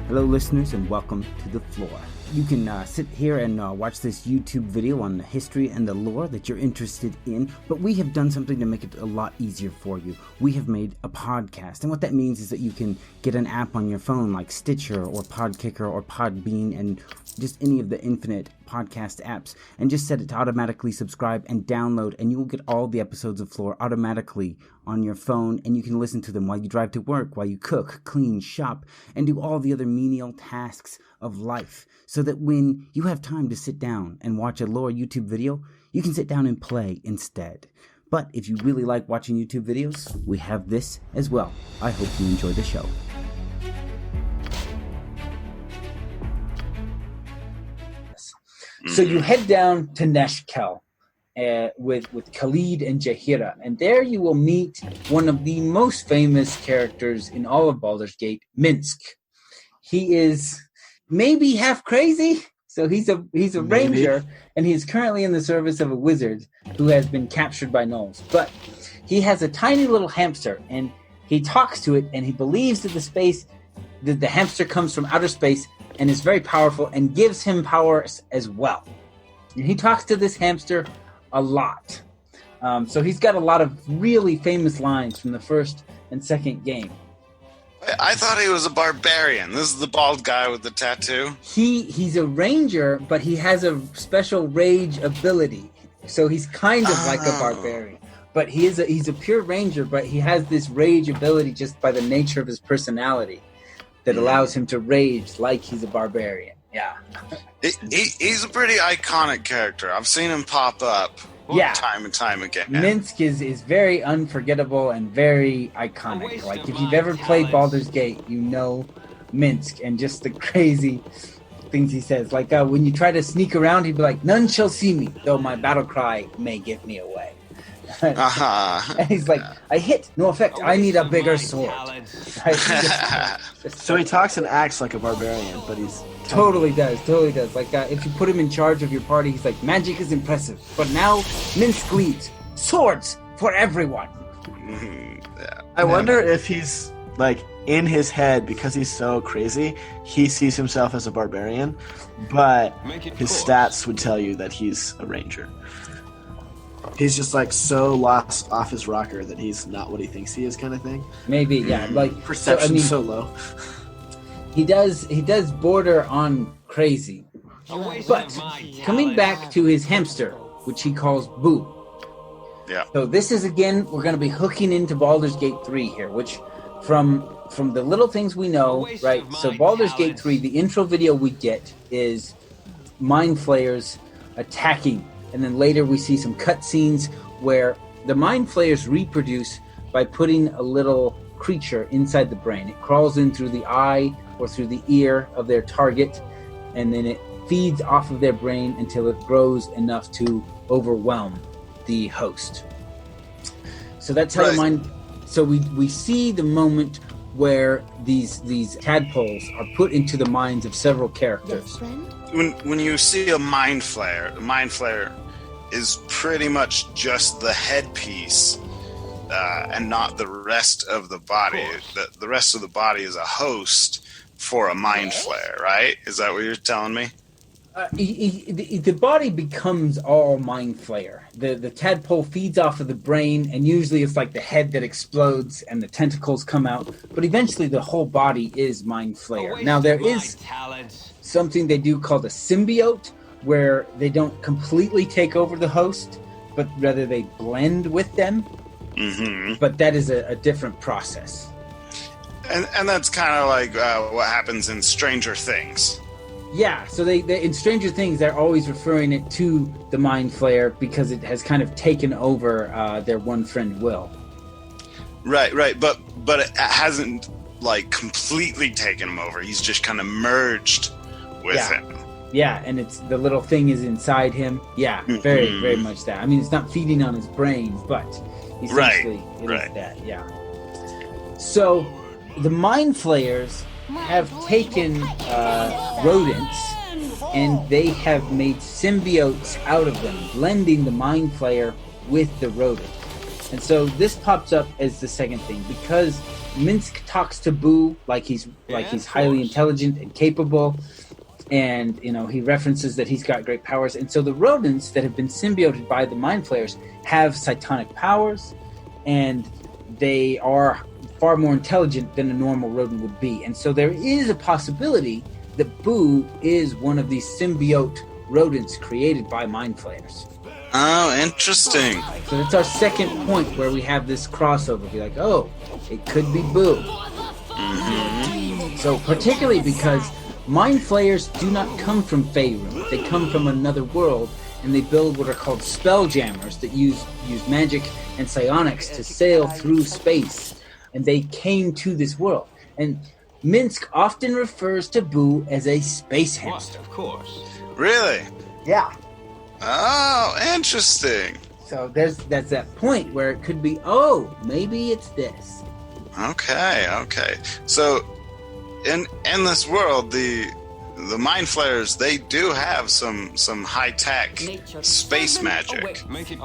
Hello listeners and welcome to the Flore. You can sit here and watch this YouTube video on the history and the lore that you're interested in, but we have done something to make it a lot easier for you. We have made a podcast, and what that means is that you can get an app on your phone like Stitcher or Podkicker or Podbean and just any of the infinite podcast apps, and just set it to automatically subscribe and download, and you will get all the episodes of Flore automatically on your phone, and you can listen to them while you drive to work, while you cook, clean, shop, and do all the other menial tasks of life, so that when you have time to sit down and watch a lore YouTube video, you can sit down and play instead. But if you really like watching YouTube videos, we have this as well. I hope you enjoy the show. So you head down to Neshkel with Khalid and Jaheira, and there you will meet one of the most famous characters in all of Baldur's Gate, Minsk. He is maybe half crazy, so he's a ranger, and he is currently in the service of a wizard who has been captured by gnolls. But he has a tiny little hamster, and he talks to it, and he believes that the hamster comes from outer space and is very powerful and gives him powers as well. And he talks to this hamster a lot. So he's got a lot of really famous lines from the first and second game. I thought he was a barbarian. This is the bald guy with the tattoo. He's a ranger, but he has a special rage ability. So he's kind of like a barbarian. But he's a pure ranger, but he has this rage ability just by the nature of his personality that allows him to rage like he's a barbarian. Yeah. He's a pretty iconic character. I've seen him pop up time and time again. Minsk is very unforgettable and very iconic. Like, if you've ever played Baldur's Gate, you know Minsk and just the crazy things he says. Like, when you try to sneak around, he'd be like, "None shall see me, though my battle cry may give me away." And he's like, "I hit, no effect. I need a bigger sword." So he talks and acts like a barbarian, but he's totally does. Like, if you put him in charge of your party, he's like, "Magic is impressive, but now Minsk leads. Swords for everyone." I wonder if he's like in his head, because he's so crazy, he sees himself as a barbarian, but his stats would tell you that he's a ranger. He's just like so lost off his rocker that he's not what he thinks he is, kind of thing. Maybe, yeah. Like, perception so low. He does border on crazy. But coming back to his hamster, which he calls Boo. Yeah. So this is, again, we're going to be hooking into Baldur's Gate 3 here, which from the little things we know, right? So Baldur's Gate 3, the intro video we get is mind flayers attacking. And then later we see some cutscenes where the mind flayers reproduce by putting a little creature inside the brain. It crawls in through the eye or through the ear of their target, and then it feeds off of their brain until it grows enough to overwhelm the host. So that's how the mind... So we see the moment where these tadpoles are put into the minds of several characters. When you see a mind flayer is pretty much just the headpiece and not the rest of the body. The rest of the body is a host for a mind flayer, right? Is that what you're telling me? The body becomes all mind flayer. The tadpole feeds off of the brain, and usually it's like the head that explodes and the tentacles come out. But eventually the whole body is mind flayer. Now there is something they do called a symbiote, where they don't completely take over the host, but rather they blend with them. Mm-hmm. But that is a different process. And that's kind of like what happens in Stranger Things. Yeah, so they in Stranger Things, they're always referring it to the Mind Flayer because it has kind of taken over their one friend Will. Right, but it hasn't like completely taken him over. He's just kind of merged with him. Yeah, and it's the little thing is inside him. Yeah, very, very much that. I mean, it's not feeding on his brain, but essentially it is that. Yeah. So the Mind Flayers have taken rodents and they have made symbiotes out of them, blending the Mind Flayer with the rodent. And so this pops up as the second thing because Minsk talks to Boo like he's highly intelligent and capable, and he references that he's got great powers. And so the rodents that have been symbioted by the mind flayers have psionic powers, and they are far more intelligent than a normal rodent would be. And so there is a possibility that Boo is one of these symbiote rodents created by mind flayers. Oh, interesting. So that's our second point where we have this crossover. Be like, oh, it could be Boo. Mm-hmm. So particularly because mind flayers do not come from Faerun. They come from another world, and they build what are called spelljammers that use magic and psionics to sail through space. And they came to this world. And Minsk often refers to Boo as a space hamster. Of course. Really? Yeah. Oh, interesting. So that's that point where it could be, oh, maybe it's this. Okay. So in this world, the mind flayers, they do have some high tech space magic.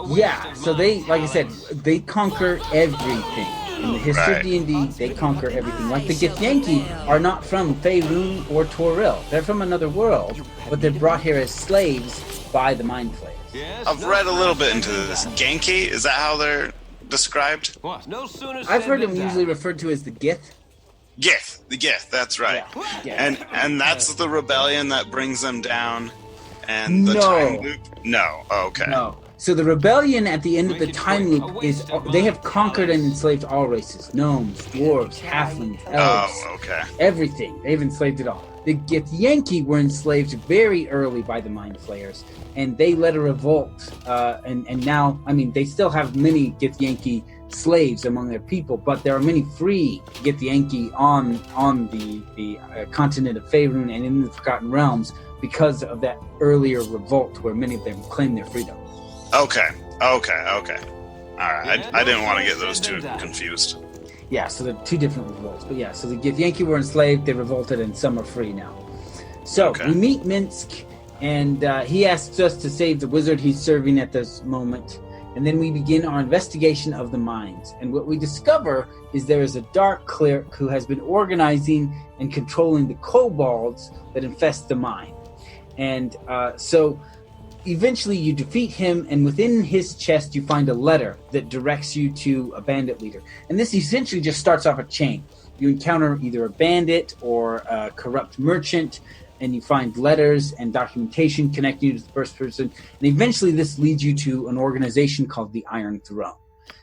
Yeah. So they, like I said, they conquer everything. In the history of D&D, they conquer everything. Like the Githyanki are not from Faerun or Toril. They're from another world, but they're brought here as slaves by the mind flayers. I've read a little bit into this. Genki, is that how they're described? I've heard them usually referred to as the Gith. The Gith, that's right. Yeah. And that's the rebellion that brings them down, and the time loop. No, okay. No. So the rebellion at the end of the time loop is they have conquered and enslaved all races: gnomes, dwarves, halflings, elves. Oh, okay. Everything. They've enslaved it all. The Githyanki were enslaved very early by the mind flayers, and they led a revolt. And now, I mean, they still have many Githyanki slaves among their people, but there are many free Githyanki on the continent of Faerun and in the Forgotten Realms because of that earlier revolt where many of them claimed their freedom. Okay. All right. I didn't want to get those two confused. Yeah, so they're two different revolts. But yeah, so the Githyanki were enslaved, they revolted, and some are free now. So we meet Minsk, and he asks us to save the wizard he's serving at this moment. And then we begin our investigation of the mines. And what we discover is there is a dark cleric who has been organizing and controlling the kobolds that infest the mine. And so eventually you defeat him, and within his chest you find a letter that directs you to a bandit leader. And this essentially just starts off a chain. You encounter either a bandit or a corrupt merchant, and you find letters and documentation connecting you to the first person. And eventually this leads you to an organization called the Iron Throne.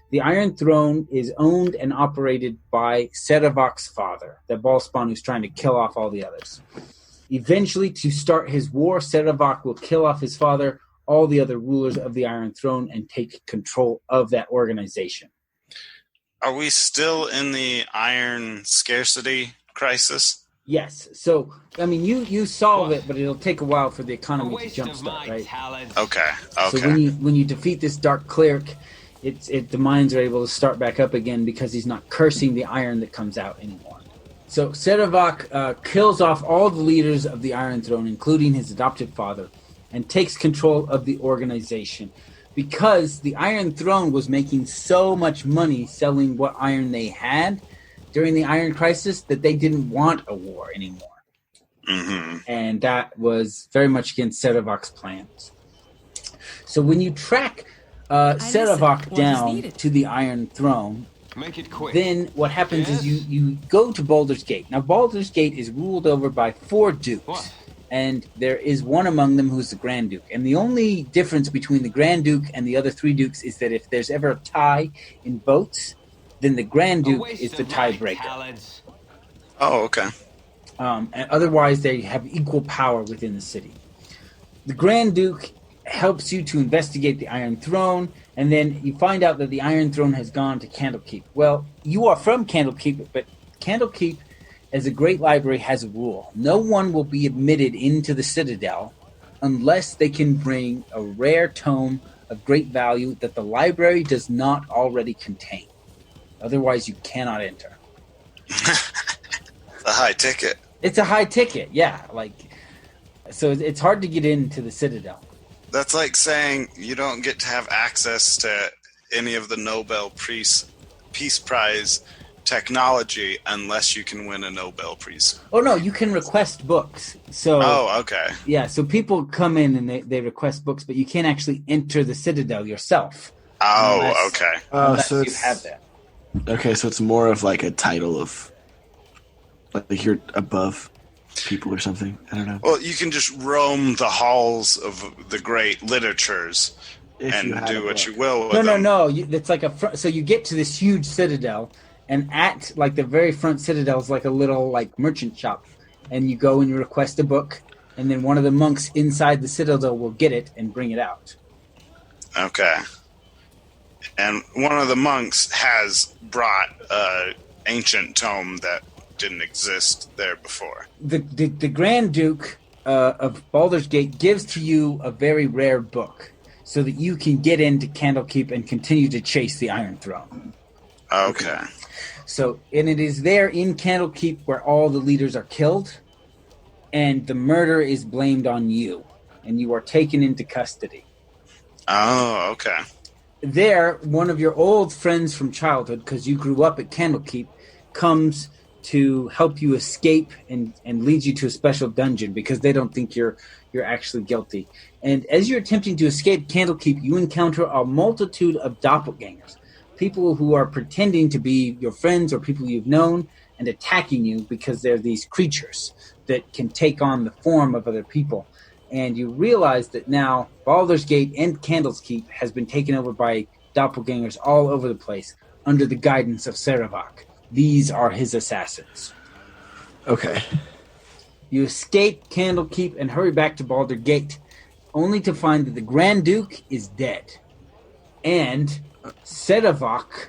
The Iron Throne is owned and operated by Seravok's father, the Ballspawn who's trying to kill off all the others. Eventually, to start his war, Seravok will kill off his father, all the other rulers of the Iron Throne, and take control of that organization. Are we still in the iron scarcity crisis? Yes. So, I mean, you solve it, but it'll take a while for the economy to jumpstart, right? Okay. So when you defeat this dark cleric, the mines are able to start back up again because he's not cursing the iron that comes out anymore. So Seravok kills off all the leaders of the Iron Throne, including his adopted father, and takes control of the organization. Because the Iron Throne was making so much money selling what iron they had during the Iron Crisis that they didn't want a war anymore. Mm-hmm. And that was very much against Seravok's plans. So when you track Seravok down to the Iron Throne, make it quick. Then what happens is you go to Baldur's Gate. Now, Baldur's Gate is ruled over by 4 dukes, and there is one among them who's the Grand Duke. And the only difference between the Grand Duke and the other 3 dukes is that if there's ever a tie in votes, then the Grand Duke is the tiebreaker. Oh, okay. And otherwise, they have equal power within the city. The Grand Duke helps you to investigate the Iron Throne, and then you find out that the Iron Throne has gone to Candlekeep. Well, you are from Candlekeep, but Candlekeep, as a great library, has a rule. No one will be admitted into the Citadel unless they can bring a rare tome of great value that the library does not already contain. Otherwise, you cannot enter. A high ticket. It's a high ticket, yeah. So it's hard to get into the Citadel. That's like saying you don't get to have access to any of the Nobel Peace Prize technology unless you can win a Nobel Peace. Oh no, you can request books. So okay. Yeah, so people come in and they request books, but you can't actually enter the Citadel yourself. Okay. Unless so you have that. Okay, so it's more of like a title of like you're above people or something. I don't know. Well, you can just roam the halls of the great literatures and do what you will with them. No. It's like so you get to this huge citadel, and at like the very front citadel is like a little like merchant shop, and you go and you request a book, and then one of the monks inside the citadel will get it and bring it out. Okay. And one of the monks has brought an ancient tome that didn't exist there before. The Grand Duke of Baldur's Gate gives to you a very rare book, so that you can get into Candlekeep and continue to chase the Iron Throne. Okay. So, and it is there in Candlekeep where all the leaders are killed, and the murder is blamed on you, and you are taken into custody. Oh, okay. There, one of your old friends from childhood, because you grew up at Candlekeep, comes to help you escape and leads you to a special dungeon because they don't think you're actually guilty. And as you're attempting to escape Candlekeep, you encounter a multitude of doppelgangers, people who are pretending to be your friends or people you've known and attacking you because they're these creatures that can take on the form of other people. And you realize that now Baldur's Gate and Candlekeep has been taken over by doppelgangers all over the place under the guidance of Saravak. These are his assassins. Okay. You escape Candlekeep and hurry back to Baldur's Gate, only to find that the Grand Duke is dead. And Saravak,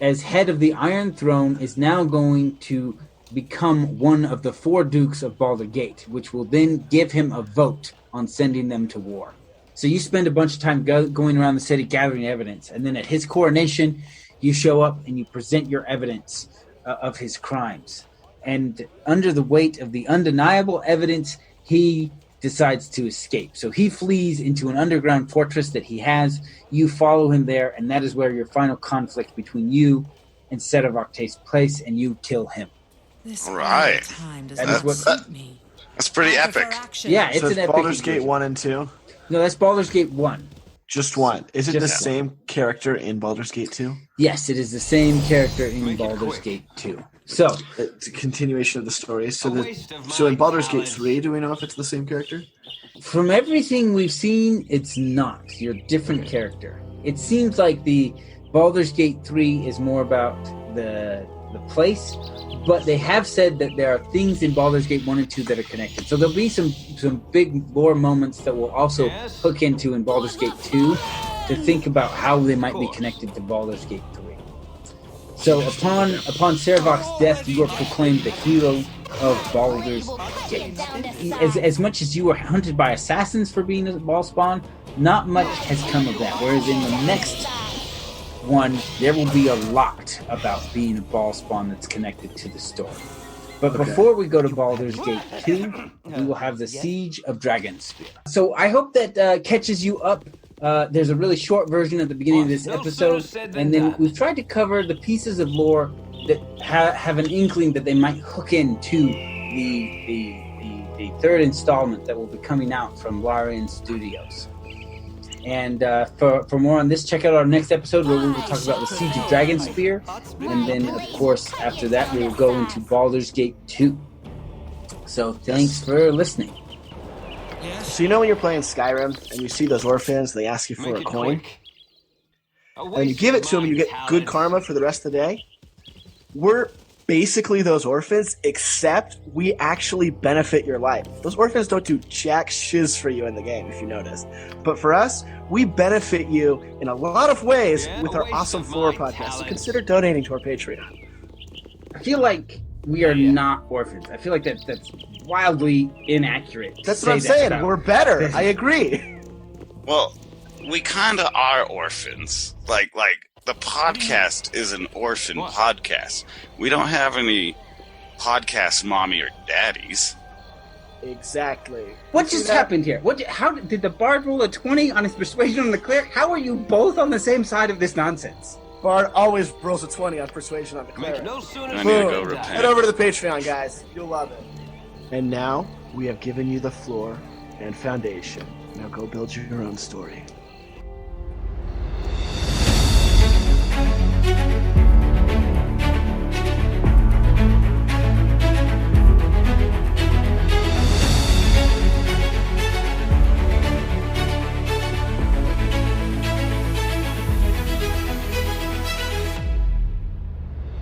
as head of the Iron Throne, is now going to become one of the 4 dukes of Baldur's Gate, which will then give him a vote on sending them to war. So you spend a bunch of time going around the city gathering evidence, and then at his coronation, you show up and you present your evidence of his crimes. And under the weight of the undeniable evidence, he decides to escape. So he flees into an underground fortress that he has. You follow him there, and that is where your final conflict between you and Saravak takes place, and you kill him. All right. That's pretty epic. Yeah, it's so an epic. Baldur's Gate 1 and 2? No, that's Baldur's Gate 1. Just 1. Is it Just the same character in Baldur's Gate 2? Yes, it is the same character in Baldur's Gate 2. So it's a continuation of the story. So in Baldur's Gate 3, do we know if it's the same character? From everything we've seen, it's not. You're a different character. It seems like the Baldur's Gate 3 is more about the place, but they have said that there are things in Baldur's Gate 1 and 2 that are connected. So there'll be some big lore moments that we'll also hook into in Baldur's Gate 2 to think about how they might be connected to Baldur's Gate 3. So upon Saravak's death, you are proclaimed the hero of Baldur's Gate. As much as you were hunted by assassins for being a ball spawn, not much has come of that. Whereas in the next one, there will be a lot about being a ball spawn that's connected to the story. But before we go to Baldur's Gate 2, we will have the Siege of Dragonspear. So I hope that catches you up. There's a really short version at the beginning of this episode, and then we've tried to cover the pieces of lore that have an inkling that they might hook into the third installment that will be coming out from Barbarian Studios. And for more on this, check out our next episode where we will talk about the Siege of Dragonspear. And then, of course, after that, we will go into Baldur's Gate 2. So thanks for listening. So you know when you're playing Skyrim and you see those orphans, they ask you for a coin? And you give it to them, you get good karma for the rest of the day? We're basically those orphans, except we actually benefit your life. Those orphans don't do jack shiz for you in the game, if you notice. But for us, we benefit you in a lot of ways with our awesome Flore podcast. So consider donating to our Patreon. I feel like we are not orphans. I feel like that's wildly inaccurate. That's what I'm saying. We're better. I agree. Well, we kind of are orphans. Like the podcast is an orphan podcast. We don't have any podcast mommy or daddies. Exactly. What just happened here? How did the bard roll a 20 on his persuasion on the cleric? How are you both on the same side of this nonsense? Bard always rolls a 20 on persuasion on the cleric. I need to go repent. Head over to the Patreon, guys. You'll love it. And now we have given you the floor and foundation. Now go build your own story.